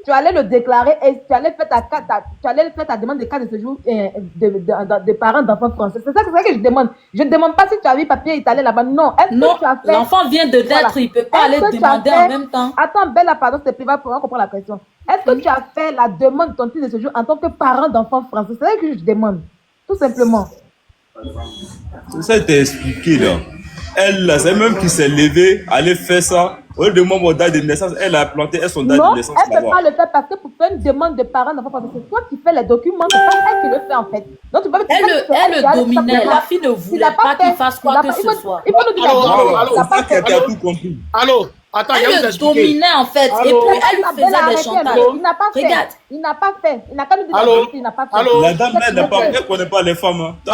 tu allais le déclarer et tu allais faire ta demande de carte de séjour de parents d'enfants français. C'est ça que je demande. Je ne demande pas si tu as vu papier et tu allé là-bas. Non. Non, l'enfant vient de naître, il ne peut pas aller demander en même temps. Attends, Bella, pardon, c'est privé, pour comprendre la question. Est-ce que tu as fait la demande de ton titre de séjour en tant que parent d'enfants français? C'est ça que je demande. Tout simplement. C'est ça que t'ai expliqué là. Elle, là, c'est même qui s'est levée, aller faire ça. Au lieu de mon date de naissance, elle a planté son date de naissance. Non, elle ne peut pas le faire parce que pour faire une demande de parents d'enfants français, c'est toi qui fais les documents, c'est pas elle qui le fait en fait. Donc, tu peux elle le dominait, la fille ne voulait pas qu'il fasse quoi que ce soit. Il faut nous dire tout compris. Allô? Attends, elle le dominait en fait, et puis elle lui faisait des chantages. Il n'a pas fait. Regarde. Il n'a pas fait. Il n'a qu'à nous dire la vérité, il n'a pas fait. La dame, elle ne connaît pas les femmes. Mais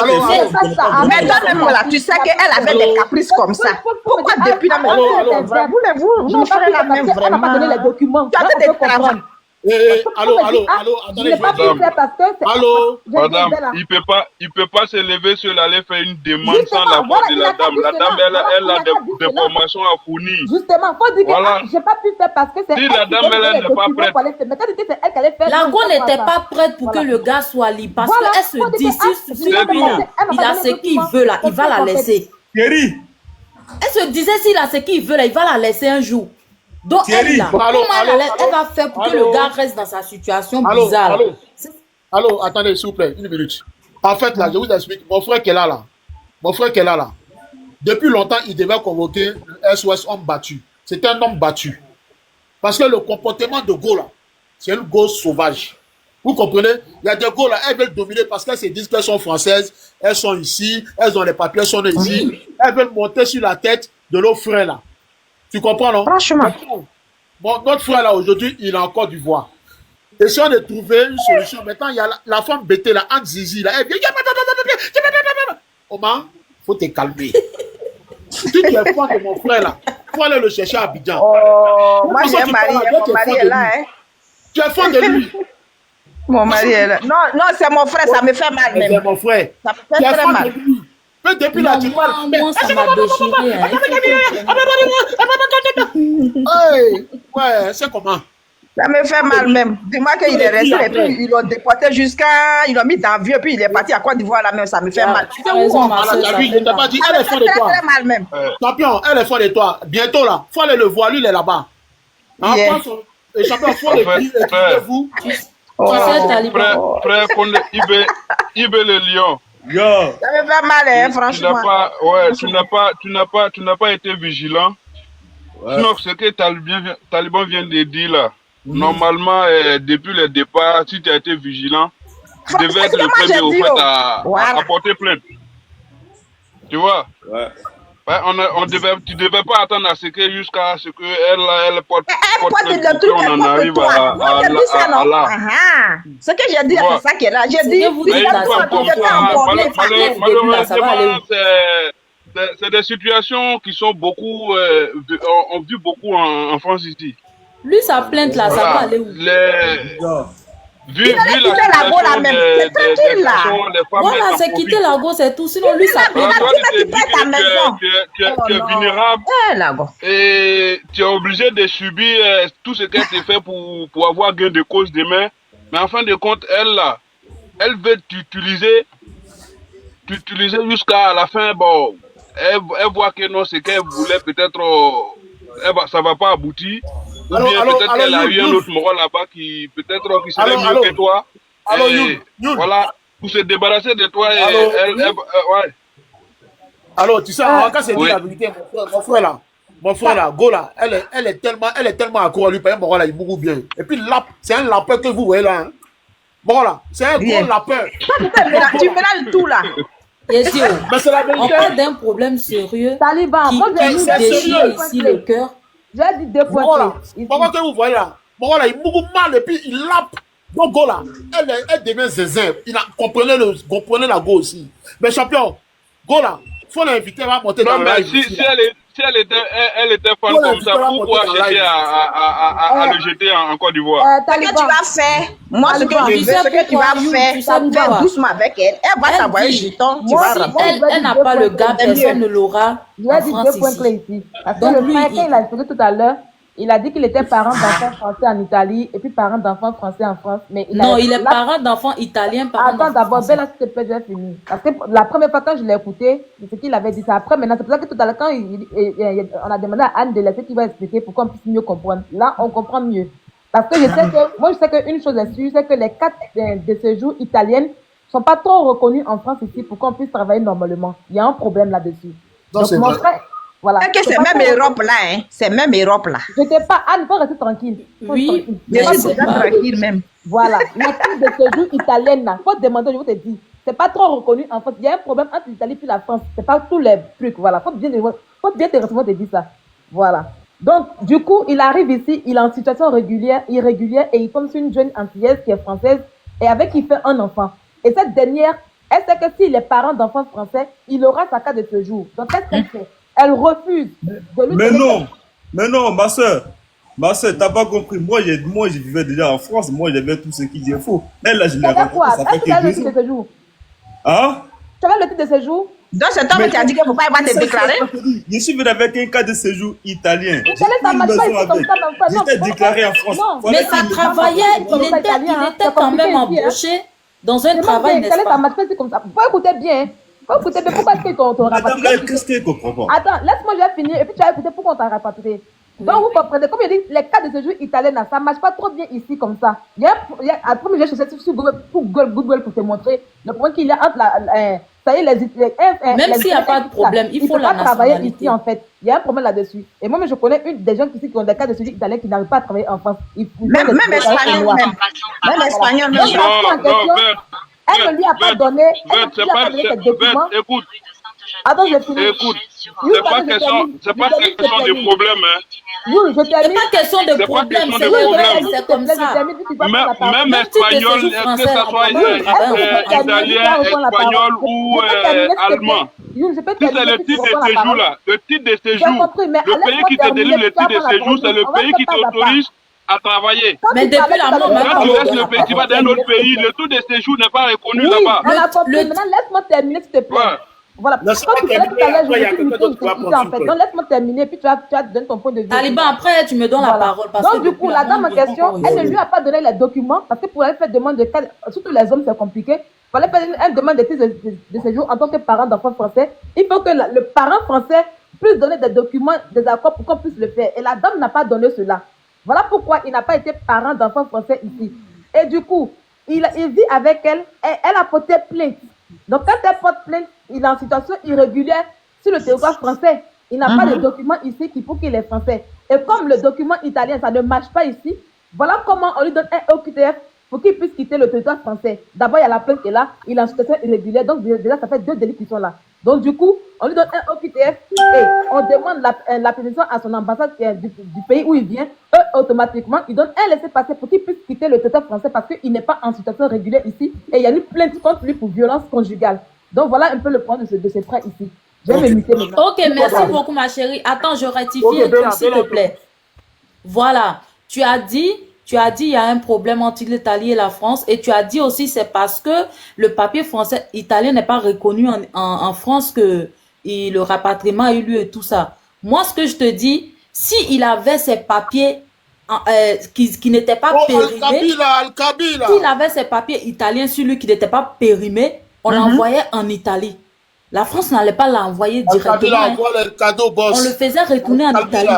toi-même là, tu sais qu'elle avait des caprices comme ça. Pourquoi depuis la maison, voulez-vous nous faire la même vraiment? Elle n'a pas donné les documents. Tu as des travaux. Allô, attendez, madame, il peut pas se lever seul aller faire une demande sans la voix de la dame. La dame, elle a des formations à fournir. Justement, il faut dire que j'ai pas pu faire parce que c'est si la dame, elle n'est pas prête. Mais quand c'est elle qui allait faire. La go n'était pas prête pour que le gars soit libre. Parce qu'elle se dit, si il a ce qu'il veut là, il va la laisser. Thierry. Elle se disait, s'il a ce qu'il veut là, il va la laisser un jour. Donc elle là, comment elle va faire pour que le gars reste dans sa situation bizarre? Allô, attendez s'il vous plaît, une minute. En fait là, je vous explique, mon frère qui est là, depuis longtemps, il devait convoquer le SOS homme battu. C'est un homme battu. Parce que le comportement de Go là, c'est une Go sauvage. Vous comprenez? Il y a des Go là, elles veulent dominer parce qu'elles se disent qu'elles sont françaises, elles sont ici, elles ont les papiers, elles sont ici. Elles veulent monter sur la tête de nos frères là. Tu comprends, non? Franchement. Bon, notre frère là, aujourd'hui, il est en Côte d'Ivoire. Essayons de trouver une solution. Maintenant, il y a la femme bêtée là, Anne Zizi là. Elle vient. Omar, faut te calmer. Si tu es fan de mon frère là, faut aller le chercher à Abidjan. Oh, moi j'ai un mari, mon mari est là. Hein. Tu es fan de lui. Mon mari est là. Non, c'est mon frère, ça me fait mal même. C'est mon frère. Ça me fait très mal. Mais depuis là, tu parles. Moi, ça m'a déchiré. Ouais, c'est comment? Ça me fait mal même. Dis-moi qu'il est resté et puis ils l'ont déporté jusqu'à. Ils l'ont mis dans l'avion et puis il est parti à Côte d'Ivoire là même. Ça me fait mal. Tu as raison, ma soeur. Je t'ai pas dit, elle est fan de toi. Très mal même. Champion, elle est fan de toi. Bientôt là, faut aller le voir, lui il est là-bas. Et champion, faut le dire, vous. Frère, Ibe le lion. Yo. Ça me fait mal, hein, franchement. Tu n'as pas été vigilant. Ouais. Sinon, ce que Taliban vient de dire là, normalement, depuis le départ, si tu as été vigilant, tu devais être le premier au fait à porter plainte. Tu vois? Ouais. Ouais, tu devais pas attendre à ce que jusqu'à ce qu'elle porte plainte. On en arrive à là. Ce que j'ai dit, c'est ça qui est là. J'ai dit, malheureusement, c'est des situations qui sont beaucoup, on vit beaucoup en France ici. Lui, sa plainte là, ça va aller où? Vu la situation des femmes, voilà, c'est quitter la go, c'est tout. Sinon, lui, ça plainte. Tu es vulnérable et tu es obligé de subir tout ce qu'elle te fait pour avoir gain de cause demain. Mais en fin de compte, elle veut t'utiliser jusqu'à la fin. Bon, elle voit que non, c'est qu'elle voulait peut-être, ça va pas aboutir. Ou bien peut-être qu'elle a eu un autre mort là-bas qui peut-être qui serait mieux que toi. Voilà, pour se débarrasser de toi. Ouais. Alors, tu sais, quand c'est dit la vérité, mon frère là, Go là, elle est tellement accro à lui, par exemple, là, il mourut bien. Et puis c'est un lapin que vous voyez là. Hein. Bon là, c'est un gros lapin. Tu mélanges tout là. Yes, mais c'est la vérité. On parle d'un problème sérieux Taliban, qui déchire ici le cœur. J'ai dit deux fois. Pourquoi que vous voyez là? Bon là, il mourut mal et puis il lappe. Donc Go là, elle devient zézin. Comprenez la Go aussi. Mais champion, Go là, faut l'inviter à monter dans le live. Si elle était fan comme ça, pourquoi chercher à le jeter en Côte d'Ivoire? Ce que tu vas faire, moi ce que je veux, ce que tu vas faire doucement avec elle. Elle va t'envoyer jeton, tu vas rentrer. Elle n'a pas le gars, personne ne l'aura. Je vais dire deux points clés ici. Parce que le frère, quand il a expliqué tout à l'heure, Il a dit qu'il était parent d'enfants français en Italie et puis parent d'enfants français en France. Mais non, il est parent d'enfants italiens. Attends d'abord, Bella, s'il te plaît, j'ai fini. Parce que la première fois quand je l'ai écouté, c'est ce qu'il avait dit. C'est après, maintenant, c'est pour ça que tout à l'heure, quand on a demandé à Anne de laisser qu'il va expliquer pour qu'on puisse mieux comprendre. Là, on comprend mieux. Parce que je sais qu'une chose est sûre, c'est que les cartes de séjour italiennes sont pas trop reconnues en France ici pour qu'on puisse travailler normalement. Il y a un problème là-dessus. Donc, mon frère, voilà. C'est même Europe là, hein. C'est même Europe là. Je sais pas, Anne, faut rester tranquille. Oui, mais c'est pas tranquille même. Voilà. La carte de séjour italienne là, faut demander, je vous te dis. C'est pas trop reconnu en France. Il y a un problème entre l'Italie et la France. C'est pas tous les trucs. Voilà. Faut bien te recevoir de dire ça. Voilà. Donc, du coup, il arrive ici, il est en situation irrégulière et il tombe sur une jeune antillaise qui est française et avec qui il fait un enfant. Et cette dernière, elle sait que s'il est parent d'enfants français, il aura sa carte de séjour. Donc, qu'est-ce qu'elle fait? Elle refuse de lui donner. Mais non, ma soeur, t'as pas compris. Moi, je vivais déjà en France. Moi, j'avais tout ce qu'il est faux. Elle, là, je l'ai rencontré. Ça fait que 2 ans. Hein? Tu avais le titre de séjour? Donc, cet homme qui a dit que pourquoi il va te déclarer? Je suis venu avec un cas de séjour italien. J'étais déclaré en France. Mais ça travaillait, il était quand même embauché dans un travail, n'est-ce pas? Faut écouter bien. Pourquoi est-ce qu'on t'a rapatrié? Qu'est-ce que tu comprends pas? Attends, laisse-moi j'ai fini et puis tu vas écouter pourquoi on t'a rapatrié. Donc vous comprenez, comme je dis, les cas de séjour italien, ça ne marche pas trop bien ici comme ça. Après, j'ai cherché sur Google pour te montrer le point qu'il y a entre ça y est, même s'il n'y a pas de problème, il faut la travailler ici en fait. Il y a un problème là-dessus. Et moi, je connais des gens ici qui ont des cas de séjour italien qui n'arrivent pas à travailler en France. Même espagnol, même espagnol. Elle ne lui a pas donné. Écoute. Attends, je finis. Écoute, c'est pas question de problème, hein. C'est pas question de problème, c'est comme ça. Même espagnol, que ça soit italien, espagnol ou allemand. Si c'est le titre de séjour là, le titre de séjour, le pays qui te délivre le titre de séjour, c'est le pays qui t'autorise à travailler. Mais depuis la mort, quand tu laisses le pays, tu vas dans un autre pays, le titre de séjour n'est pas reconnu là-bas. Maintenant, laisse-moi terminer, s'il te plaît. Voilà. Quand tu parlais tout à l'heure, laisse-moi terminer, puis tu vas donner ton point de vue. Taliban, après, tu me donnes la parole. Donc, du coup, la dame en question, elle ne lui a pas donné les documents, parce que pour aller faire demande de cas, surtout les hommes, c'est compliqué. Il fallait faire une demande de séjour en tant que parent d'enfant français. Il faut que le parent français puisse donner des documents, des accords pour qu'on puisse le faire. Et la dame n'a pas donné cela. Voilà pourquoi il n'a pas été parent d'enfant français ici. Et du coup, il vit avec elle et elle a porté plainte. Donc, quand elle porte plainte, il est en situation irrégulière sur le territoire français. Il n'a pas de document ici qui prouve qu'il est français. Et comme le document italien, ça ne marche pas ici, voilà comment on lui donne un OQTF pour qu'il puisse quitter le territoire français. D'abord, il y a la plainte qui est là, il est en situation irrégulière, donc déjà, ça fait 2 délits qui sont là. Donc, du coup, on lui donne un OQTF et on demande la permission à son ambassade du pays où il vient. Eux, automatiquement, ils donnent un laissez-passer pour qu'il puisse quitter le territoire français parce qu'il n'est pas en situation régulière ici et il y a une plainte contre lui pour violence conjugale. Donc, voilà un peu le point de ces frères ici. Je vais me muter maintenant. Ok, merci beaucoup, ma chérie. Attends, je rectifie un truc, s'il te plaît. Voilà. Tu as dit il y a un problème entre l'Italie et la France et tu as dit aussi c'est parce que le papier français italien n'est pas reconnu en France que le rapatriement a eu lieu et tout ça. Moi, ce que je te dis, s'il avait ces papiers qui n'étaient pas périmés, s'il avait ces papiers italiens sur lui qui n'étaient pas périmés, on l'envoyait en Italie. La France n'allait pas l'envoyer directement. On le faisait retourner en Italie.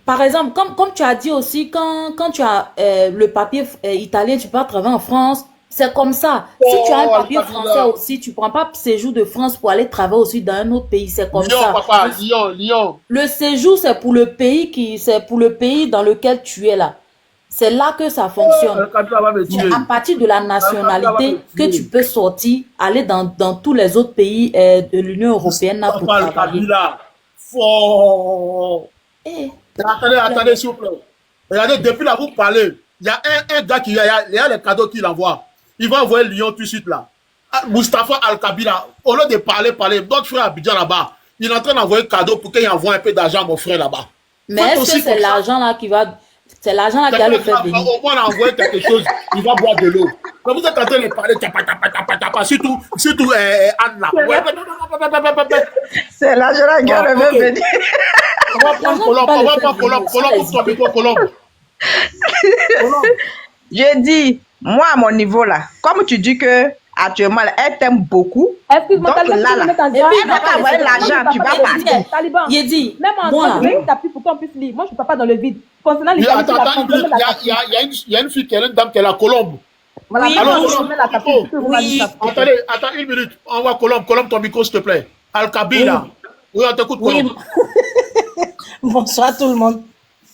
Par exemple, comme tu as dit aussi, quand tu as le papier italien, tu peux travailler en France. C'est comme ça. Si tu as un papier français aussi, tu ne prends pas séjour de France pour aller travailler aussi dans un autre pays. C'est comme ça. Papa, Lyon. Le séjour, c'est pour le pays dans lequel tu es là. C'est là que ça fonctionne. C'est à partir de la nationalité que tu peux sortir, aller dans tous les autres pays de l'Union européenne là, pour travailler. Attendez, s'il vous plaît. Regardez, depuis là, vous parlez. Il y a un gars il y a les cadeaux qu'il envoie. Il va envoyer Lyon tout de suite là. Mustafa Al-Kabila, au lieu de parler, notre frère Abidjan là-bas, il est en train d'envoyer cadeau pour qu'il envoie un peu d'argent à mon frère là-bas. Mais est-ce que c'est l'argent là qui va... C'est l'argent là qui va le faire venir. Au moins, on a envoyé quelque chose, il va boire de l'eau. Quand vous êtes en train de parler, surtout Anne là. C'est l'argent là qui va le faire venir. On va prendre Colombe, on va prendre Colombe. Colombe, pour toi, micro, Colombe. Je dis, moi, à mon niveau, là, comme tu dis que actuellement, elle t'aime beaucoup. Excuse-moi, Donc là, elle va t'envoyer l'argent, tu vas partir. Taliban, Il dit, même en moi, train de tapis pour qu'on puisse lire. Moi, je ne peux pas dans le vide. Concernant les Attends, il y a une fille qui est une dame qui est la Colombe. Voilà, Oui, alors, bonjour. je mets la tapis. Oui. Attends une minute. Envoie Colombe. Colombe, ton micro, s'il te plaît. Al-Kabila. Oui, on t'écoute, Colombe. Bonsoir tout le monde.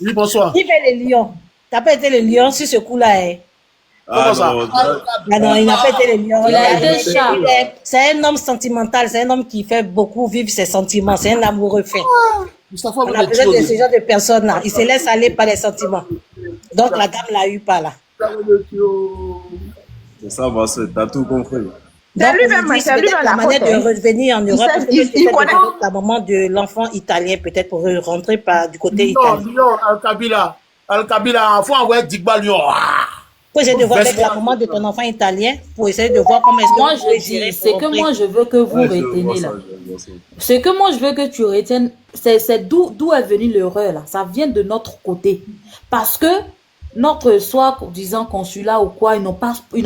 Oui, bonsoir. Qui fait les lions? T'as pas été le lion sur ce coup-là, hein? Comment ça? Ah non, il n'a pas été le lion. Il a été chat. C'est un homme sentimental, c'est un homme qui fait beaucoup vivre ses sentiments, c'est un amoureux fait. Mustapha, On a besoin de ce genre de personnes-là. Il se laisse aller par les sentiments. Donc la dame l'a eu par là. C'est ça, ma soeur, t'as tout compris. Donc lui-même, aujourd'hui, c'est c'est lui-même peut-être la la manière faute, de hein. revenir en Europe. sait- Peut-être il que c'est connaît. la maman de l'enfant italien, peut-être pour rentrer du côté Non, italien. non, Al-Kabila. Al-Kabila, il faut envoyer Digba Lyon. Pour essayer de voir avec la maman de ton enfant italien, pour essayer de voir comment est-ce que Moi, vous pouvez je gérer dis, pour c'est que rentrer. moi, je veux que vous reteniez là. Ce que moi, je veux que tu retiennes, c'est d'où est venue l'erreur là. Ça vient de notre côté. Parce que notre soi-disant consulat ou quoi, ils n'ont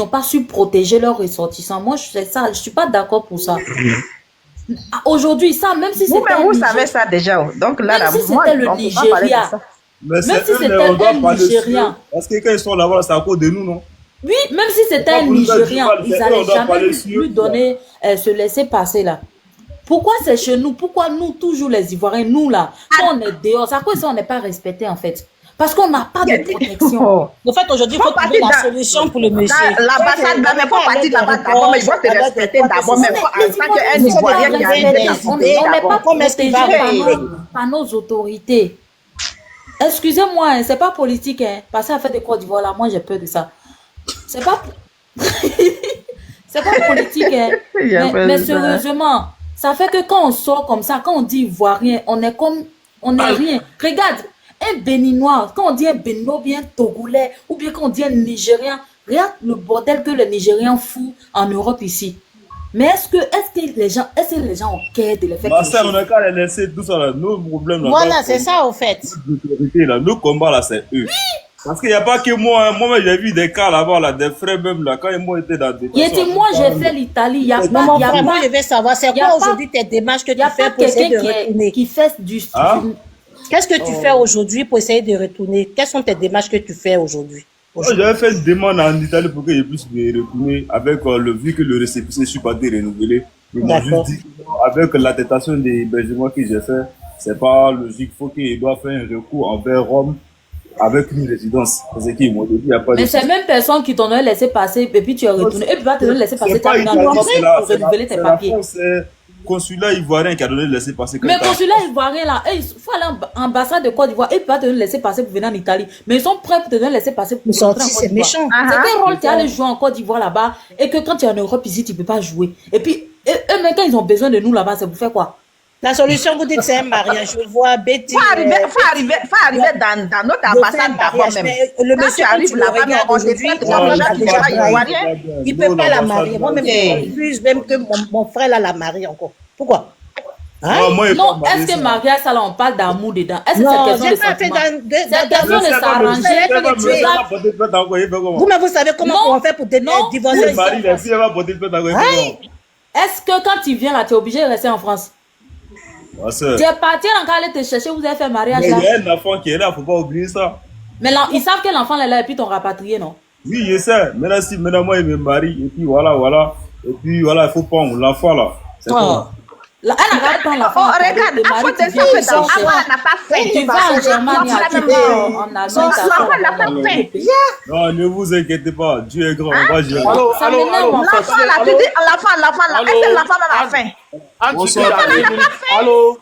pas su protéger leurs ressortissants. Moi, je suis pas d'accord pour ça. Aujourd'hui, ça, même si Vous-même, c'était vous un savez ça déjà. Donc là, Même si moi, c'était le on peut pas parler de Nigeria. ça. Mais Même si c'est eux, c'était mais on doit un parler Nigérian. sur eux. Parce que quand ils sont là-bas, c'est à cause de nous, non? Oui, même si c'était Pas un pour nous faire du Nigérian, mal, ils c'est eux, n'allaient on doit jamais parler sur lui eux. donner, se laisser passer là. Pourquoi c'est chez nous? Pourquoi nous, toujours les Ivoiriens, nous là, quand on est dehors, c'est à cause ça on n'est pas respecté en fait. Parce qu'on n'a pas de protection. Oh. En fait, aujourd'hui, il faut Faut trouver la partir solution pour le monsieur. Dans l'ambassade, là, mais faut partir là-bas d'abord, mais il faut te respecter d'abord, mais faut en tant qu'un Ivoirien qui arrive dans On ce n'est pays pas d'abord. protégé Hey. par nos autorités. Excusez-moi, hein, c'est pas politique. Hein. Passer à faire des Côte d'Ivoire là, moi j'ai peur de ça. C'est pas... c'est pas politique. Hein. Il y a pas Mais de ça. sérieusement, ça fait que quand on sort comme ça, quand on dit Ivoirien, on est comme... On n'est rien. Regarde, un Béninois, quand on dit un Béninois, ou bien Togolais, ou bien quand on dit un Nigérien, regarde le bordel que le Nigérien fout en Europe ici. Mais est-ce que les gens ont cœur de le faire Ma soeur, on a qu'à les laisser tout ça là. Nos problèmes là. Voilà, pas- c'est ça, au fait. l'autorité, là. Nos combats là, c'est eux. Parce qu'il n'y a pas que moi. Hein. Moi, j'ai vu des cas là-bas, là, des frères même là, quand ils m'ont été dans des. Il dit, moi j'ai fait l'Italie, il n'y a Non, pas, mon il y a frère, moi, pas, je vais savoir, c'est y a quoi pas- aujourd'hui tes démarches que il y a tu fais pas pour essayer de quelqu'un retourner? qui fait du... Hein? Qu'est-ce que tu fais aujourd'hui pour essayer de retourner? Quelles sont tes démarches que tu fais aujourd'hui? Moi, j'avais fait une demande en Italie pour que je puisse me retourner avec le vu que le récépissé ne suis pas été renouvelé. Ils m'ont juste D'accord. dit que, avec l'attestation d'hébergement que j'ai fait, c'est pas logique. Il faut qu'il doit faire un recours envers Rome avec une résidence. C'est ce qu'ils m'ont dit. Il n'y a pas Mais de c'est même personne qui t'en a laissé passer, et puis tu es retourné, et puis va te laisser passer, c'est tu as pas une italien, entrée c'est pour renouveler tes papiers. C'est consulat ivoirien qui a donné le laisser passer. Mais consulat ivoirien là, il faut aller en ambassade de Côte d'Ivoire, et puis va te laisser passer pour venir en Italie. Mais ils sont prêts pour te donner laisser passer pour Ils sont rentrer en sortis, Côte c'est d'Ivoire. méchant. C'est quel rôle tu as allé jouer en Côte d'Ivoire là-bas, et que quand tu es en Europe ici, tu ne peux pas jouer. Et puis, eux, même quand ils ont besoin de nous là-bas, c'est pour faire quoi? La solution, vous dites, c'est un mariage. Je vois Betty. Faut arriver dans notre ambassade d'abord même. Le Quand monsieur, tu arrives tu le là-bas, regardes on te aujourd'hui, traite on comme a les gens qui déjà sont pas trahi. ivoiriens. Il ne peut pas la marier. Moi-même, Eh. je refuse même que mon frère là la marie encore. Pourquoi? Hein? Non, est-ce que mariage, ça là, on parle d'amour dedans? Est-ce que Non, c'est j'ai question de pas fait sentiment? C'est dans question de s'arranger. Vous-même, vous savez comment Non. on fait pour Non. divorcer. Est-ce que quand tu viens là, tu es obligé de rester en France? Tu es parti encore aller te chercher, vous avez fait mariage Mais là. il y a un enfant qui est là, faut pas oublier ça. Mais là, ils savent que l'enfant est là et puis t'ont rapatrié, non? Oui, je sais. Maintenant, si maintenant moi, il me marie, et puis voilà. Et puis voilà, il faut prendre l'enfant là. C'est Oh. Là, elle n'a pas pris l'enfant. Oh, regarde, à Marie, faute de tu viens, ça, tu sors chez- elle n'a pas fait. Tu vas en Germanie, tu vas en Allemagne, L'enfant n'a pas fait. Non, ne vous inquiétez pas. Dieu est grand. On va gérer. Allô, Ça allô, m'énerve, allô. en fait. L'enfant là, tu dis l'enfant là, est-ce que l'enfant même a faim? Allô.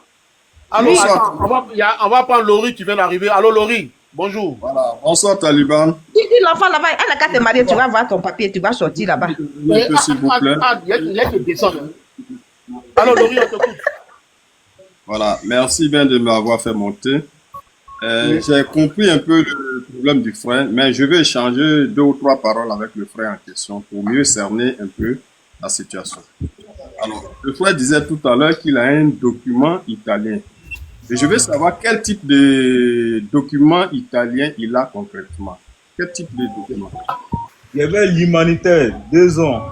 Allô, Bonsoir. attends, on va prendre Laurie qui vient d'arriver. Allô, Laurie. Bonjour. Voilà. Bonsoir, Taliban. Tu dis l'enfant là-bas, elle n'a qu'à te marier, tu vas voir ton papier, tu vas sortir là-bas. Un peu, s'il vous plaît. Il y a que descendre. Allô, Laurie, on t'écoute. Voilà. Merci bien de m'avoir fait monter. J'ai compris un peu le problème du frère, mais je vais échanger 2 ou 3 paroles avec le frère en question pour mieux cerner un peu la situation. Alors, le frère disait tout à l'heure qu'il a un document italien. Et je veux savoir quel type de document italien il a concrètement. Quel type de document? Il y avait l'humanitaire, 2 ans,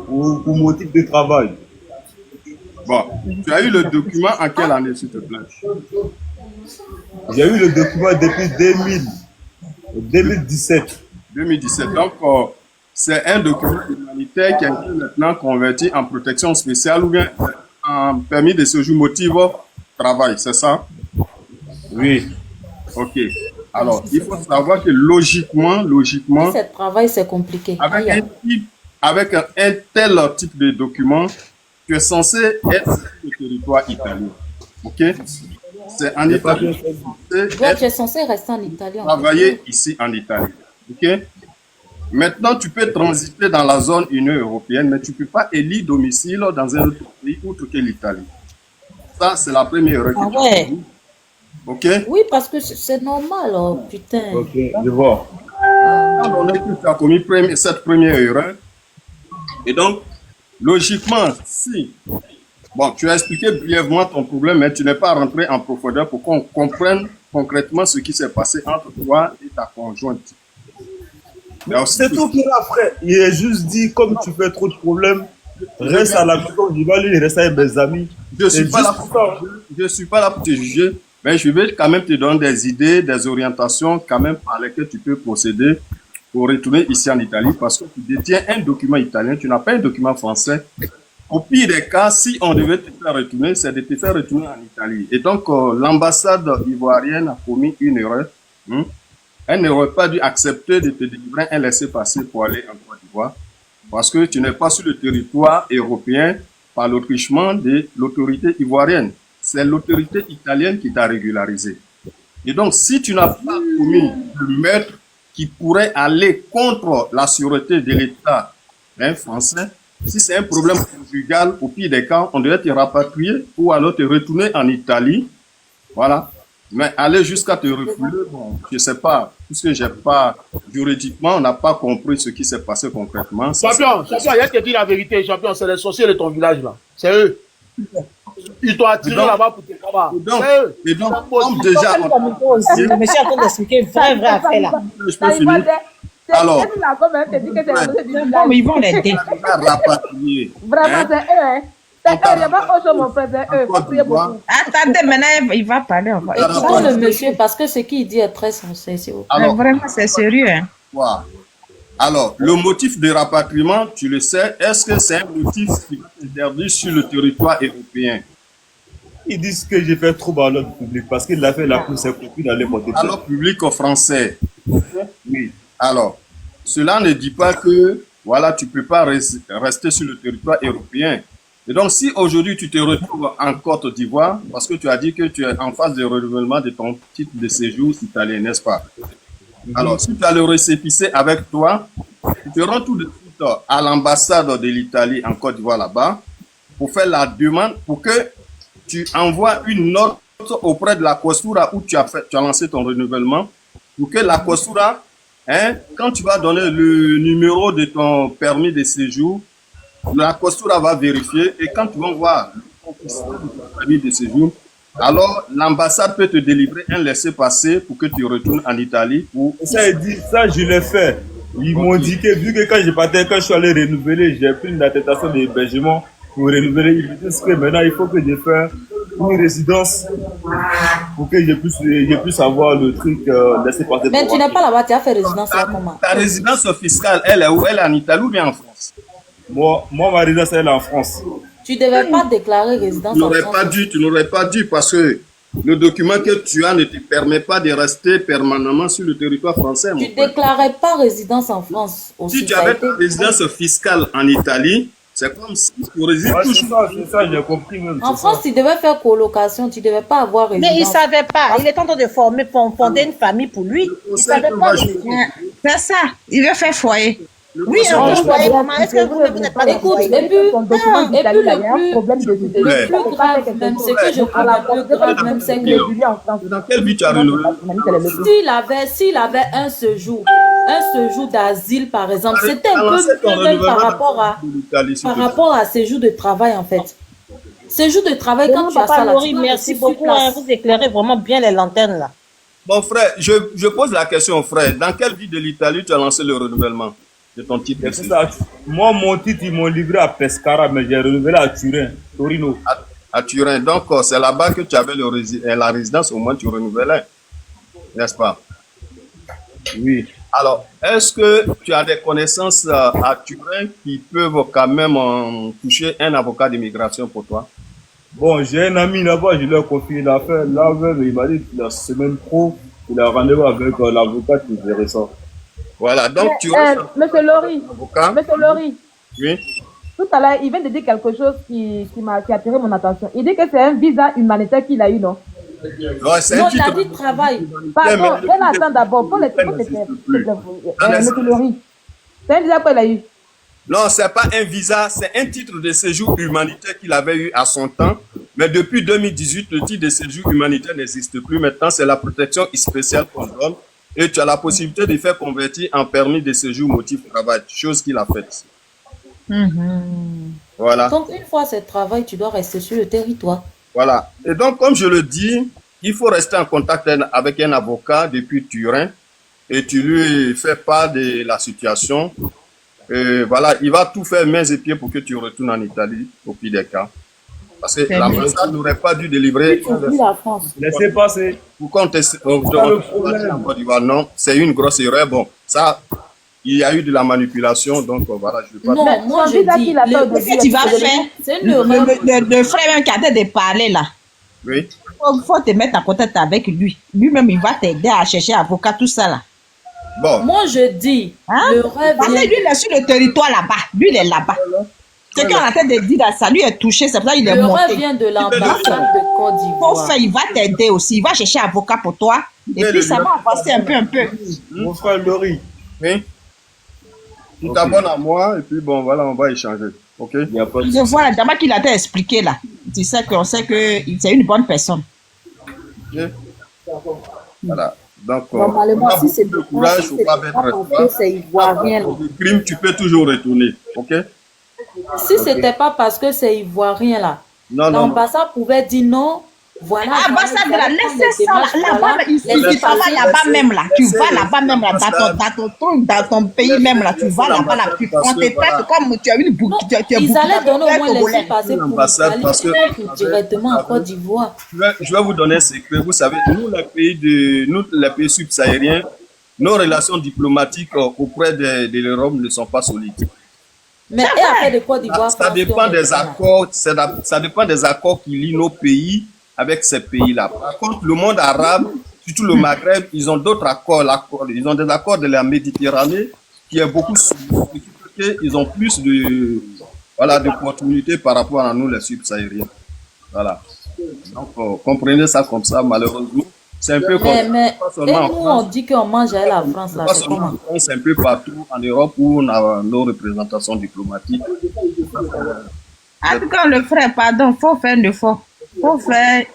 pour motif de travail. Bon, tu as eu le document en quelle année, s'il te plaît? J'ai eu le document depuis 2017. 2017. Donc, c'est un document humanitaire qui a été maintenant converti en protection spéciale ou bien en permis de séjour motif travail, c'est ça? Oui. Ok. Alors, il faut savoir que logiquement, Si c'est travail, c'est compliqué. avec un tel type de document, tu es censé être sur le territoire italien. Ok? C'est en Italie. Ouais, tu es censé rester en Italie. Travailler ici en Italie. Ok? Maintenant, tu peux transiter dans la zone Union européenne, mais tu ne peux pas élire domicile dans un autre pays autre que l'Italie. Ça, c'est la première règle. Ah ouais. Ok? Oui, parce que c'est normal, oh, putain. Ok, je vois. On a tu as commis cette première erreur. Et donc, logiquement, si, bon, tu as expliqué brièvement ton problème, mais tu n'es pas rentré en profondeur pour qu'on comprenne concrètement ce qui s'est passé entre toi et ta conjointe. C'est tout qu'il a, frère. Il a juste dit, comme tu fais trop de problèmes, reste à la maison, il va lui rester avec mes amis. Je ne suis pas là pour te juger, mais je vais quand même te donner des idées, des orientations quand même par lesquelles tu peux procéder pour retourner ici en Italie parce que tu détiens un document italien, tu n'as pas un document français. Au pire des cas, si on devait te faire retourner, c'est de te faire retourner en Italie. Et donc, l'ambassade ivoirienne a commis une erreur. Elle n'aurait pas dû accepter de te délivrer un laissez-passer pour aller en Côte d'Ivoire parce que tu n'es pas sur le territoire européen par l'autrichement de l'autorité ivoirienne. C'est l'autorité italienne qui t'a régularisé. Et donc, si tu n'as pas commis le meurtre qui pourrait aller contre la sûreté de l'État français, si c'est un problème conjugal, au pire des cas, on devait te rapatrier ou alors te retourner en Italie. Voilà. Mais aller jusqu'à te refouler, bon, je ne sais pas, puisque j'ai pas, juridiquement, on n'a pas compris ce qui s'est passé concrètement. Champion, il y a qui dit la vérité, champion, c'est les sorciers de ton village, là. C'est eux. Ils t'ont attiré là-bas pour te combattre. Et donc, comme déjà... Le monsieur est en train d'expliquer une vraie affaire, là. Je peux finir. Alors, non, mais ils vont l'aider. Vraiment, c'est eux, hein. Attendez, maintenant, il va parler. Écoutons le monsieur parce que ce qu'il dit est très sensé. Alors, vraiment, c'est sérieux. Hein. Wow. Alors, le motif de rapatriement, tu le sais, est-ce que c'est un motif qui est interdit sur le territoire européen? Ils disent que j'ai fait trop à l'ordre public parce qu'il a fait la course dans les motifs. Alors, public au français. Oui. Alors, cela ne dit pas que, voilà, tu ne peux pas rester sur le territoire européen. Et donc, si aujourd'hui tu te retrouves en Côte d'Ivoire, parce que tu as dit que tu es en phase de renouvellement de ton titre de séjour italien, n'est-ce pas? Alors, si tu as le récépissé avec toi, tu te rends tout de suite à l'ambassade de l'Italie en Côte d'Ivoire là-bas pour faire la demande, pour que tu envoies une note auprès de la Questura où tu as lancé ton renouvellement, pour que la Questura, quand tu vas donner le numéro de ton permis de séjour, la Questura va vérifier et quand tu vas voir le permis de séjour, alors l'ambassade peut te délivrer un laissez-passer pour que tu retournes en Italie. Ça, je l'ai fait. Ils m'ont dit que vu que quand je suis allé renouveler, j'ai pris une attestation d'hébergement pour renouveler. Ils me disent que maintenant il faut que je fasse une résidence pour que je puisse avoir le truc laissez-passer. Mais tu n'es pas là-bas, tu as fait résidence là comment? Ta résidence fiscale, elle est où? Elle est en Italie ou bien en France? Moi, ma résidence, elle est en France. Tu ne devais pas déclarer résidence en France. Tu n'aurais pas dû parce que le document que tu as ne te permet pas de rester permanemment sur le territoire français. Tu ne déclarais pas résidence en France aussi. Si tu avais ta résidence fiscale en Italie, c'est comme si tu résides toujours. C'est ça, j'ai compris même. En France, tu devais faire colocation, tu ne devais pas avoir résidence. Mais il ne savait pas. Il est en train de fonder une famille pour lui. Il ne savait pas. C'est ça. Il veut faire foyer. Oui, est-ce que vous n'êtes pas écoute, et puis le plus grave, même ce que je crois le plus grave, même c'est que dans quel but tu as renouvelé? S'il avait un séjour d'asile, par exemple, c'était un peu même par rapport à séjour de travail, en fait. Séjour de travail, quand Vraiment, tu as Papa ça là, Laurie, tu dois merci rester sur beaucoup. Hein, place. vous éclairez vraiment bien les lanternes là. Bon, frère, je pose la question, frère. Dans quelle ville de l'Italie tu as lancé le renouvellement de ton titre de C'est séjour? ça. Moi, mon titre, ils m'ont livré à Pescara, mais j'ai renouvelé à Turin, Torino. À Turin. Donc, c'est là-bas que tu avais la résidence, au moins tu renouvelais, n'est-ce pas? Oui. Alors, est-ce que tu as des connaissances à Turin qui peuvent quand même toucher un avocat d'immigration pour toi? Bon, j'ai un ami là-bas, je lui ai confié l'affaire. Là, même, il m'a dit que la semaine pro, il a rendez-vous avec l'avocat qui gérait ça. Voilà, donc tu Monsieur Laurie, avocat. Monsieur Laurie, Oui. tout à l'heure, il vient de dire quelque chose qui a attiré mon attention. Il dit que c'est un visa humanitaire qu'il a eu, non? Ouais, c'est Non, un il a titre. dit travail. Pardon, viens attendre d'abord. Pour les Monsieur Laurie. C'est un visa qu'il a eu. Non, c'est pas un visa, c'est un titre de séjour humanitaire qu'il avait eu à son temps. Mais depuis 2018, le titre de séjour humanitaire n'existe plus. Maintenant, c'est la protection spéciale qu'on donne. Et tu as la possibilité de faire convertir en permis de séjour motif travail, chose qu'il a faite. Voilà. Donc, une fois c'est travail, tu dois rester sur le territoire. Voilà. Et donc, comme je le dis, il faut rester en contact avec un avocat depuis Turin et tu lui fais part de la situation. Et voilà, il va tout faire mains et pieds pour que tu retournes en Italie au pire des cas. Parce que l'ambassade n'aurait pas dû délivrer. la France. Laissez passer. Pourquoi on te en Côte d'Ivoire? Non, c'est une grosse erreur. Bon, ça, il y a eu de la manipulation, donc voilà, je ne vais pas... Non, moi je dis, Qu'est-ce que tu vas faire? c'est une erreur. Le frère même qui a de parler là. Oui. Faut te mettre en contact avec lui. Lui-même, il va t'aider à chercher avocat, tout ça là. Bon, Moi je dis, Hein? le rêve Parce que vient, lui, il est sur le territoire là-bas. Lui, il est là-bas. Ce qu'on a tête de dire là, ça lui est touché, c'est pour ça qu'il est le rêve monté. vient de l'ambassade de Côte Faut d'Ivoire. faire, il va t'aider aussi. Il va chercher avocat pour toi. Et puis, ça va avancer un peu. Mon frère Laurie, oui. Tu t'abonnes à moi et puis bon, voilà, on va échanger. OK? il n'y a pas de Je vois la dame qui l'a expliqué là. Tu sais qu'on sait que c'est une bonne personne. OK? Voilà. Donc, Normalement, on a si c'est beaucoup de courage, il ne faut pas mettre parce que c'est ivoirien. le crime, tu peux toujours retourner. OK? Si c'était pas parce que c'est ivoirien là, Non, non. l'ambassade pouvait dire non. Voilà. Ah, bah ça, voilà, laissez ça là-bas, ici, tu travailles là-bas même là. Tu vas là-bas même là, dans ton pays même là. Tu vas là-bas là, tu prends tes traites comme tu as une boucle. Ils allaient donner au moins laisser passer pour L'ambassade, parce que- l'Italie directement en Côte d'Ivoire. Je vais vous donner un secret. Vous savez, nous, les pays subsahariens, nos relations diplomatiques auprès de l'Europe ne sont pas solides. Mais et après de Côte d'Ivoire, Ça dépend des accords, ça dépend des accords qui lient nos pays avec ces pays-là. Par contre, le monde arabe, surtout le Maghreb, ils ont d'autres accords. Ils ont des accords de la Méditerranée qui est beaucoup plus, ils ont plus d'opportunités par rapport à nous, les subsahariens. Voilà. Donc, comprenez ça comme ça, malheureusement. C'est un peu comme mais pas et seulement en nous France, on dit qu'on mange à la France là, pas c'est seulement comment? en France, c'est un peu partout en Europe où on a nos représentations diplomatiques. En tout cas, le frère, pardon, faut faire le fort. Faut faire.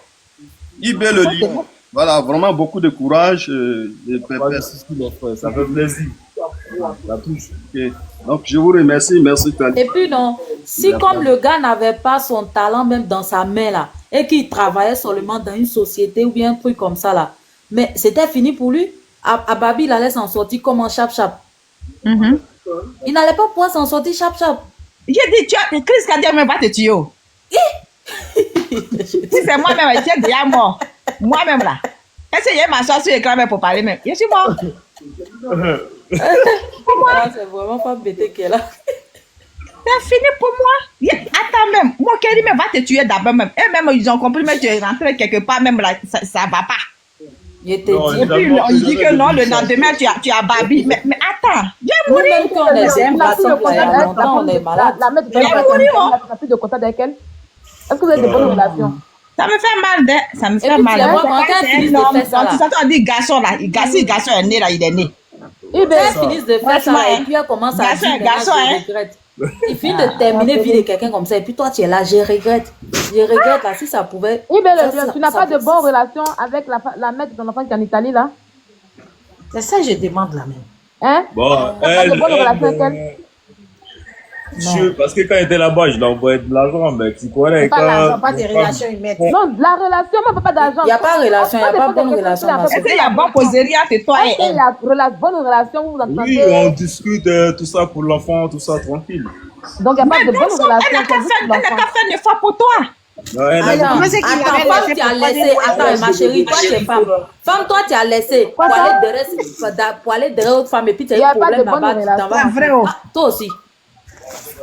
IB le livre. Voilà, vraiment beaucoup de courage. pas de souci, mon frère, ça fait plaisir. Ça touche. Ok. Donc, je vous remercie. Merci. Et puis non, si comme le gars n'avait pas son talent même dans sa main là, et qu'il travaillait seulement dans une société ou bien un truc comme ça là, mais c'était fini pour lui. À Babi, il allait s'en sortir comme un chap-chap. Il n'allait pas pouvoir s'en sortir chap-chap. J'ai dit, Chris Kadia même va te tuer. Oh. Si c'est moi-même, j'ai déjà mort. Moi-même là. Est-ce que j'ai m'asseoir sur l'écran même pour parler même? Je suis mort. Ah, c'est vraiment pas bêté qu'elle a. C'est fini pour moi. Attends même. Moi, Kelly même va te tuer d'abord même. Et même, ils ont compris, mais tu es rentré quelque part même là, ça va pas. Je te Non, dis. Et puis, il dit que non, le lendemain, tu as Babi. Mais attends, j'ai mouru. Nous-mêmes, quand on les aime, la somme, là, il y a longtemps, on est malade. La mère de Elle est mourue, oh. n'a plus de contact avec elle. Est-ce que vous avez de bonnes relations? Ça me fait mal, ça me fait puis, mal. tu vois, quand C'est elle finit un de homme. faire ça, là. Donc, tu dit garçon là, si garçon est né là, il est né. Eh Quand elle bien, finit de faire ça, Franchement, et puis elle commence à garçon, dire, garçon, maintenant, je regrette. Il finit de terminer vie de quelqu'un comme ça, et puis toi, tu es là, je regrette. Je regrette, là, si ça pouvait... eh bien, ça- tu n'as ça- pas de bonnes relations avec la mère de ton enfant qui est en Italie, là? C'est ça que je demande là même. Hein? Bon, T'as pas de bonnes relations avec elle? Parce que quand il était là-bas, je l'envoyais de l'argent, mais tu connais. Pas l'argent, pas des relations humaines. Non, la relation, moi, pas d'argent. Il n'y a pas de relation, il n'y a pas de bonne relation. Est-ce qu'il y a bonne causerie entre toi et elle? Il y a bonne relation, vous entendez? Oui, on discute tout ça pour l'enfant, tout ça, tranquille. Donc, il n'y a pas de bonne relation. Elle n'a qu'à faire une fois pour toi. Non, elle a Alors, dit- attends, femme, tu as laissé. Attends, ma chérie, toi, tu es femme. Femme, toi, tu as laissé pour aller derrière autre femme et puis tu as eu Il y a un pas de problème bonne là-bas. Tu t'en vas. relation. C'est vrai, oh. Ah, toi aussi.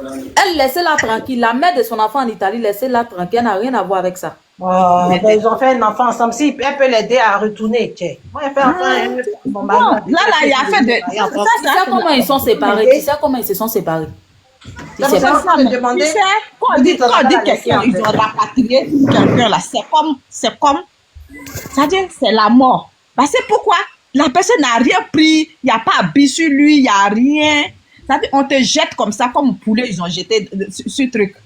Elle laissez-la tranquille. La mère de son enfant en Italie, laissez-la tranquille. Elle n'a rien à voir avec ça. Oh, ben, ils ont fait un enfant ensemble. Si elle peut l'aider à retourner, tiens. Moi, elle fait un enfant. Bon, Non, là, il y a fait de... Tu sais comment ils sont séparés? Tu sais comment ils se sont séparés? Tu sais pas. Ça me demander. Tu sais, quand on dit quelqu'un, ils ont rapatrié quelqu'un là, c'est comme, c'est-à-dire, c'est la mort. Parce que pourquoi? La personne n'a rien pris, il n'y a pas habillé sur lui, il n'y a rien. C'est-à-dire, on te jette comme ça, comme un poulet, ils ont jeté ce truc.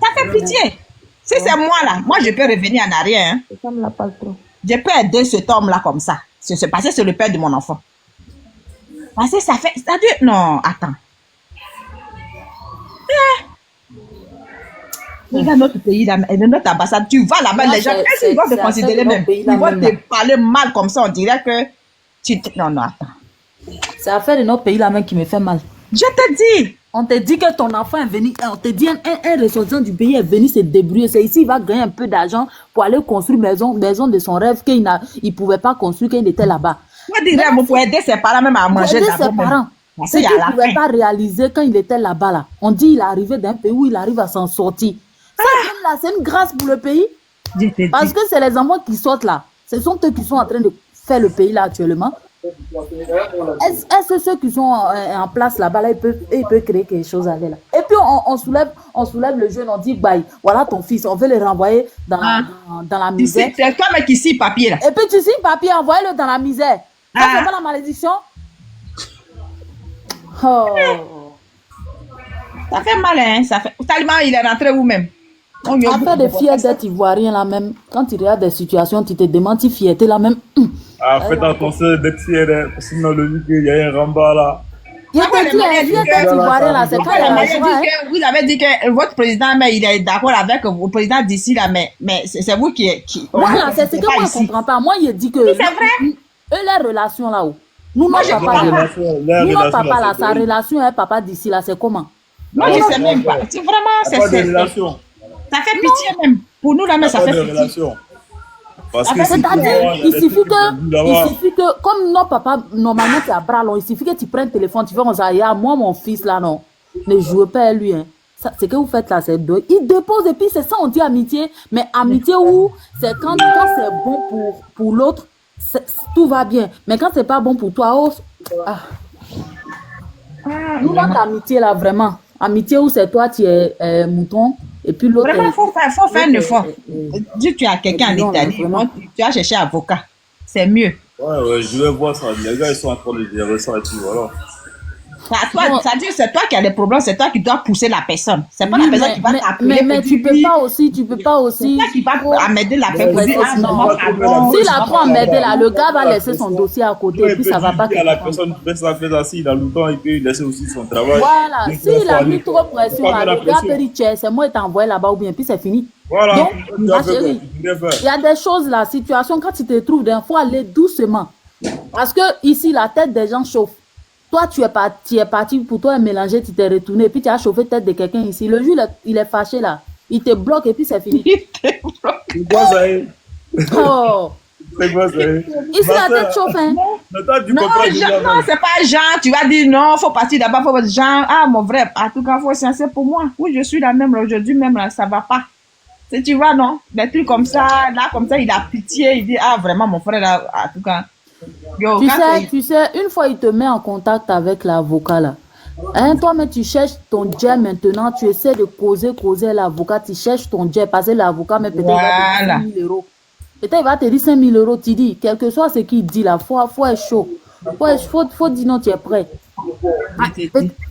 Ça fait pitié. Si c'est moi là, moi je peux revenir en arrière. Hein. Ça me l'a pas trop. Je peux aider cet homme-là comme ça. C'est parce que c'est le père de mon enfant. Parce que ça fait... C'est-à-dire... Non, attends. Regarde notre pays, là, notre ambassade, tu vas là-bas, Non, les gens, c'est- qu'est-ce qu'ils vont te c'est considérer affaire de même? notre pays, Ils vont là, te même, parler mal comme ça, on dirait que... Non, non, attends. C'est l'affaire de notre pays là même qui me fait mal. Je te dis, On te dit que ton enfant est venu, on te dit un ressortissant du pays est venu se débrouiller. C'est ici, il va gagner un peu d'argent pour aller construire maison de son rêve qu'il ne pouvait pas construire quand il était là-bas. moi, je dirais, pour aider ses parents même à manger Aider d'abord ses même. parents. Parce Ce qu'il y qu'il a ne la pouvait faim. pas réaliser quand il était là-bas. Là. On dit qu'il est arrivé d'un pays où il arrive à s'en sortir. Ça, même là, c'est une grâce pour le pays. Je te dis. Parce que c'est les enfants qui sortent là. Ce sont eux qui sont en train de faire le pays là actuellement. Est-ce que ceux qui sont en place là-bas, là, ils peuvent créer quelque chose à aller là. Et puis on soulève le jeune, on dit, bah, voilà ton fils, on veut le renvoyer dans la misère. C'est toi mais qui signe papier là. Et puis tu signes papier, envoie-le dans la misère. Ça, c'est pas la malédiction. Oh. Ça fait mal, hein. Ça fait... Tellement il est rentré où-même. Affaire de fierté d'être ivoirien là même, quand tu regardes des situations, tu te demandes si fierté là même. Ah, faites attention d'être fier, hein, sinon le vu qu'il y a un ramba là. Il te dit, fierté d'être ivoirien là, c'est pas la Vous avez dit que votre président, mais il est d'accord avec le président d'ici là, mais c'est vous qui... Voilà, c'est ce que moi je comprends pas. Moi, il dit que... Oui, c'est vrai. Eux, leur relation là-haut. Nous, Moi, notre je papa comprends là. Leur Nous, notre relation, papa là, c'est sa quoi? relation avec papa d'ici là, c'est comment? Moi, je sais même pas. C'est vraiment... Pas de relation. Ça fait pitié même. Pour nous là, mais ça Pas fait de pitié. relation. Parce que C'est-à-dire, il suffit que, comme notre papa, normalement, c'est à bras long, il suffit que tu prennes le téléphone, tu fais comme ça, moi, mon fils, là, non, ne jouez pas à lui, hein. Ce que vous faites là, c'est deux. Il dépose et puis c'est ça, on dit amitié, mais amitié où c'est quand c'est bon pour l'autre, tout va bien. Mais quand c'est pas bon pour toi, nous, notre amitié là, vraiment, amitié où c'est toi, tu es mouton, et puis l'autre. Vraiment, il faut faire un effort. Dis tu as quelqu'un en Italie, tu as cherché avocat. C'est mieux. Ouais, je vais voir ça. Les gars, ils sont en train de gérer ça et puis voilà. C'est-à-dire, c'est toi qui as des problèmes, c'est toi qui dois pousser la personne. C'est pas la personne qui va t'appeler. Mais tu peux pas aussi. C'est toi qui va m'aider la personne. S'il a trop à m'aider là, le gars va laisser son dossier à côté et puis ça va pas. La personne fait ça, s'il a le temps, il peut laisser aussi son travail. Voilà, s'il a mis trop de pression là, le gars peut dire, c'est moi qui t'ai envoyé là-bas ou bien, puis c'est fini. Voilà. Donc, ma chérie, il y a des choses là, situation, quand tu te trouves, il faut aller doucement. Parce que ici, la tête des gens chauffe. Toi, tu es parti pour toi mélanger, tu t'es retourné, et puis tu as chauffé la tête de quelqu'un ici. Le jour, il est fâché là. Il te bloque et puis c'est fini. C'est quoi ça? Oh. C'est quoi ça? Ici, la tête chauffe, hein. Non, c'est pas Jean. Tu vas dire non, faut partir d'abord, faut être Jean. Ah, mon vrai, en tout cas, faut censer pour moi. Oui, je suis la même aujourd'hui, même là, ça va pas. Tu vois, non? Des trucs comme ça, là, comme ça, il a pitié, il dit, ah, vraiment, mon frère, là, en tout cas. Yo, tu sais, une fois il te met en contact avec l'avocat là, hein, toi mais tu cherches ton jet maintenant, tu essaies de causer l'avocat, tu cherches ton jet, passer l'avocat, mais peut-être il va te dire 5 000 euros. Peut-être il va te dire 5 000 euros, tu dis, quel que soit ce qu'il dit là, faut être chaud. Faut dire non, tu es prêt.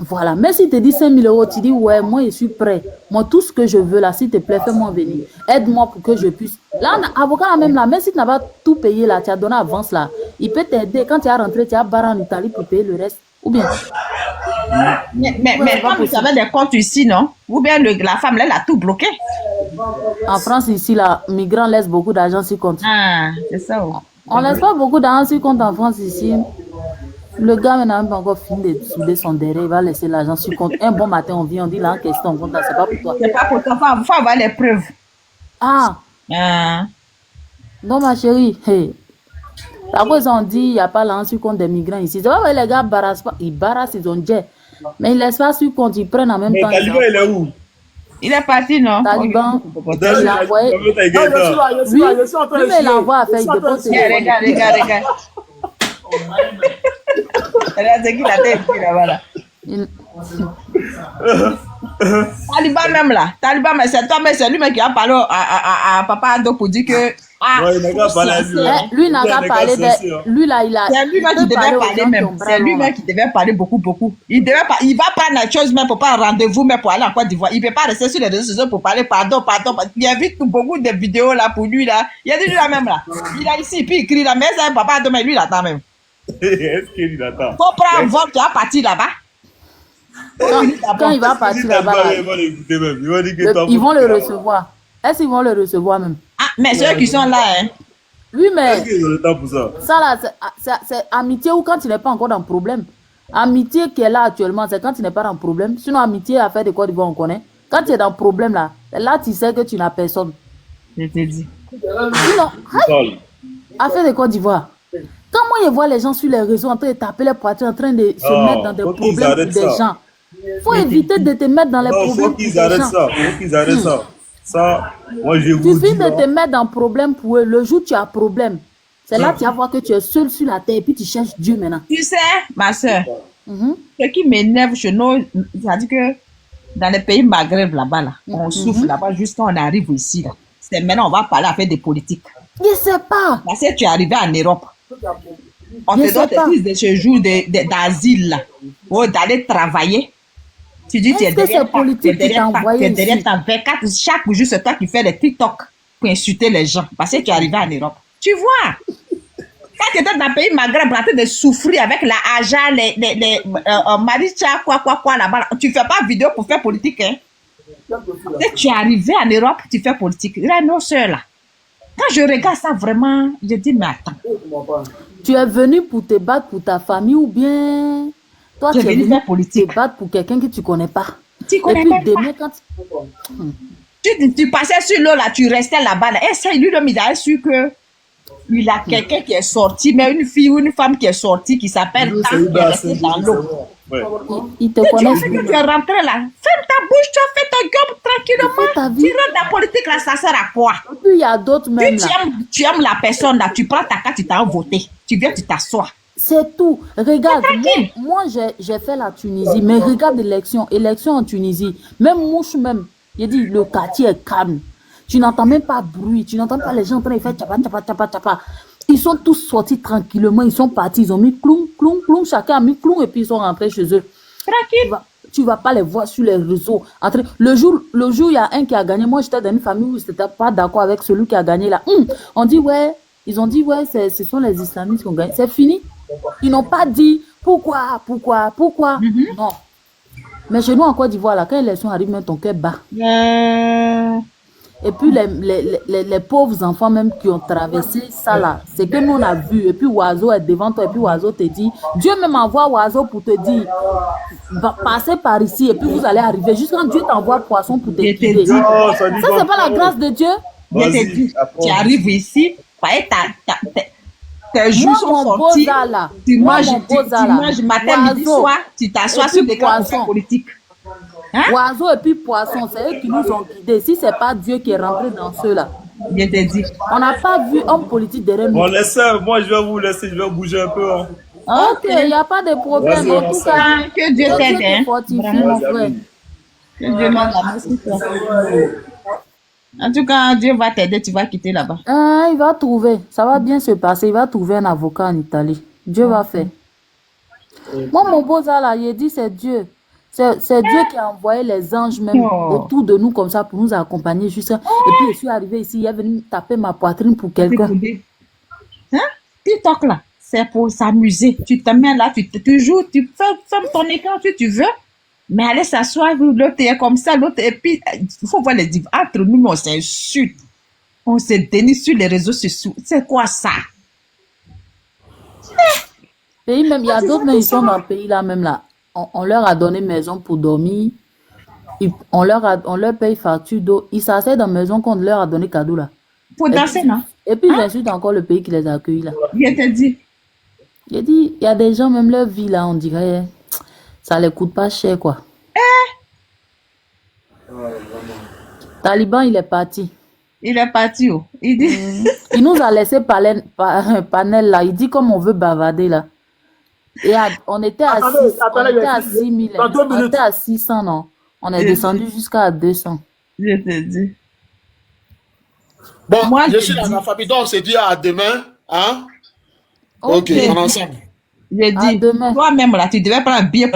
Voilà, mais si tu te dis 5 000 euros, tu dis ouais, moi je suis prêt. Moi, tout ce que je veux là, s'il te plaît, fais-moi venir. Aide-moi pour que je puisse. Là, l'avocat même là, même si tu n'as pas tout payé là, tu as donné avance là, il peut t'aider. Quand tu as rentré, tu as barré en Italie pour payer le reste. Ou bien. Mais comme vous avez des comptes ici, non? Ou bien la femme, là, elle a tout bloqué. En France, ici, là, migrants laissent beaucoup d'argent sur compte. Ah, c'est ça. Oh. On laisse pas beaucoup d'argent sur compte en France ici. Le gars n'a même pas encore fini de souder son derrière, il va laisser l'argent sur compte. Un bon matin, on vient, on dit là, en question, compte, c'est pas pour toi. C'est pas pour toi, il faut avoir les preuves. Ah! Non, ma chérie, hey. Après, ils ont dit, il n'y a pas l'argent sur compte des migrants ici. C'est vrai, les gars barrassent pas, ils barrassent, ils ont jet. Mais ils ne laissent pas sur compte, ils prennent en même temps. Mais Taliban, il est où? Il est parti, non? Taliban, il a envoyé. Je suis en train de Lui, il envoie à faire des potes. Regarde. Regarde ce qu'il a dit là-bas. Là. Taliban même là. Taliban, mais c'est toi, mais c'est lui qui a parlé à Papa Ado pour dire que. Ah, il n'a qu'à parler à lui. Lui n'a qu'à parler de. Lui là, il a. C'est lui qui devait parler même. C'est lui qui devait parler beaucoup. Il va prendre la chose même pour pas un rendez-vous, mais pour aller en Côte d'Ivoire. Il ne peut pas rester sur les réseaux sociaux pour parler pardon. Il invite beaucoup de vidéos là pour lui là. Il a dit lui là même là. Il a ici, puis il crie là, mais c'est Papa Ado, mais lui il attend même. Est-ce qu'il attend? Faut prendre un vol qui va partir là-bas. Quand il va partir là-bas, ils vont le recevoir. Est-ce qu'ils vont le recevoir même? Ah, mais ceux qui sont là, hein. Oui, mais est-ce qu'ils ont le temps pour ça? Ça là, c'est amitié ou quand il n'est pas encore dans le problème. Amitié qui est là actuellement, c'est quand il n'est pas dans le problème. Sinon, amitié à faire de Côte d'Ivoire, on connaît. Quand tu es dans le problème là, tu sais que tu n'as personne. Je te dis. Sinon, affaire de Côte d'Ivoire. Quand moi je vois les gens sur les réseaux en train de taper les poitrines, en train de se mettre dans des problèmes pour des gens, il faut éviter de te mettre dans les problèmes pour des gens. Faut qu'ils arrêtent ça. Ça, moi je vous Tu dis. finis de te mettre dans le problème pour eux. Le jour où tu as problème, c'est là que tu vas voir que tu es seul sur la terre et puis tu cherches Dieu maintenant. Tu sais, ma soeur, ce qui m'énerve chez nous, c'est-à-dire que dans les pays Maghreb là-bas, là, on souffre là-bas jusqu'à on arrive ici. Là. C'est maintenant on va parler avec des politiques. Je sais pas. Parce que tu es arrivé en Europe. On te donne des prises de séjour d'asile là, ou d'aller travailler. Tu dis, tu es derrière ta 24, chaque jour, c'est toi qui fais les TikTok pour insulter les gens. Parce que tu es arrivé en Europe. Tu vois, quand tu étais dans le pays Maghreb, en train de souffrir avec la Aja, les Maricha, quoi, là-bas, tu ne fais pas vidéo pour faire politique, hein. Dès que tu es arrivé en Europe, tu fais politique. Là, nos soeurs, là. Quand je regarde ça vraiment, je dis, mais attends. Tu es venu pour te battre pour ta famille ou bien toi tu es venu te battre pour quelqu'un que tu ne connais pas. Tu connais pas. Quand tu passais sur l'eau là, tu restais là-bas. Là. Et ça, lui, il a su que il a quelqu'un qui est sorti, mais une fille ou une femme qui est sortie, qui s'appelle qui est restée dans l'eau. Ouais. Il te connaît. Tu es rentré là. Ferme ta bouche, tu as fait ton job tranquillement. Tu rentres dans la politique là, ça sert à quoi? Et puis il y a d'autres même là. Tu aimes la personne là, tu prends ta carte, tu t'as voté. Tu viens, tu t'assois. C'est tout. Regarde, moi j'ai fait la Tunisie, mais regarde l'élection en Tunisie. Même mouche même. Il dit le quartier est calme. Tu n'entends même pas bruit, tu n'entends pas les gens en train de faire tchapa. Ils sont tous sortis tranquillement, ils sont partis, ils ont mis cloum, chacun a mis cloum et puis ils sont rentrés chez eux. Tranquille. Tu vas pas les voir sur les réseaux. Le jour, il y a un qui a gagné. Moi, j'étais dans une famille où je n'étais pas d'accord avec celui qui a gagné là. On dit ouais, ils ont dit ouais, ce sont les islamistes qui ont gagné. C'est fini. Ils n'ont pas dit pourquoi. Non. Mais chez nous en Côte d'Ivoire, là, quand l'élection arrive, même ton cœur bat. Et puis les pauvres enfants même qui ont traversé ça là, c'est que nous on a vu. Et puis Oiseau est devant toi et puis Oiseau te dit, Dieu même envoie Oiseau pour te dire, va passer par ici et puis vous allez arriver. Jusqu'à Dieu t'envoie Poisson pour te guider. Ça c'est pas la grâce de Dieu. Tu arrives ici, tes joues sont sortis, tu manges matin, midi, soir, tu t'assois sur des poissons politiques. Oiseau et puis Poisson, c'est eux qui nous ont guidés. Si c'est pas Dieu qui est rentré dans ceux-là. Je te dis. On n'a pas vu homme politique derrière nous. Bon, moi je vais vous laisser, je vais bouger un peu. Hein. Ok, il n'y a pas de problème. En tout cas, que Dieu t'aide. Mon frère. Que Dieu m'aide. Merci toi. En tout cas, Dieu va t'aider, tu vas quitter là-bas. Il va trouver. Ça va bien se passer. Il va trouver un avocat en Italie. Dieu va faire. Moi, mon beau là, il dit c'est Dieu. C'est Dieu qui a envoyé les anges même autour de nous comme ça pour nous accompagner jusqu'à... Et puis je suis arrivée ici, il est venu taper ma poitrine pour quelqu'un. Hein? TikTok là. c'est pour s'amuser. Tu te mets là, tu joues, tu fermes ton écran si tu veux. Mais aller s'asseoir, l'autre est comme ça, l'autre, et puis, il faut voir les différences. Entre nous, on s'insulte. On se dénigre sur les réseaux sociaux. C'est quoi ça? Pays même, il y a d'autres, mais ils sont dans le pays là même là. On leur a donné maison pour dormir. On leur paye facture d'eau. Ils s'asseyent dans la maison qu'on leur a donné cadeau là. Pour danser, non? Et puis ils insultent encore le pays qui les accueille là. Je te dis. J'ai dit, il y a des gens, même leur vie là, on dirait, ça les coûte pas cher quoi. Taliban, il est parti. Il est parti où? Il dit. Il nous a laissé panel là. Il dit comme on veut bavarder là. Et on était à 6 000. On était à 600, non. On est descendu jusqu'à 200. Je te dis. Bon, Moi, je je suis dis- dans la famille, donc on se dit à demain. Hein? Ok, Ok. on est ensemble. J'ai À dit, demain. toi-même là, tu devais prendre un billet pour